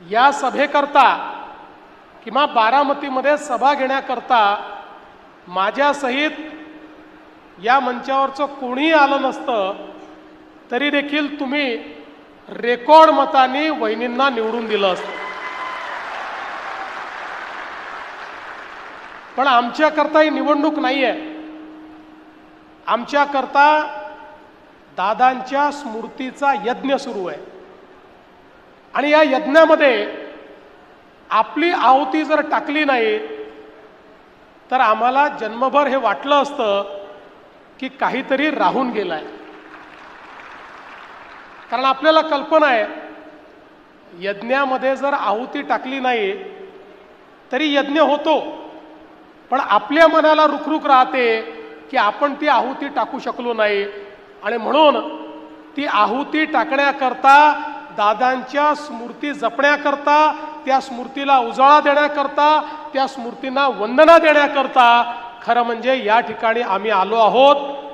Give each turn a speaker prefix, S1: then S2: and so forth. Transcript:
S1: या सभेकरता किंवा बारामतीमध्ये सभा घेण्याकरता माझ्यासहित या मंचावरचं कोणीही आलं नसतं तरी देखील तुम्ही रेकॉर्ड मतांनी वहिनींना निवडून दिलं असतं. पण आमच्याकरता ही निवडणूक नाही आहे. आमच्याकरता दादांच्या स्मृतीचा यज्ञ सुरू आहे आणि या यज्ञामध्ये आपली आहुती जर टाकली नाही तर आम्हाला जन्मभर हे वाटलं असतं की काहीतरी राहून गेलंय. कारण आपल्याला कल्पना आहे यज्ञामध्ये जर आहुती टाकली नाही तरी यज्ञ होतो, पण आपल्या मनाला रुखरुख राहते की आपण ती आहुती टाकू शकलो नाही आणि म्हणून ती आहुती टाकण्याकरता, दादांच्या स्मृती जपण्याकरता, त्या स्मृतीला उजाळा देण्याकरता, त्या स्मृतींना वंदना देण्याकरता खरं म्हणजे या ठिकाणी आम्ही आलो आहोत.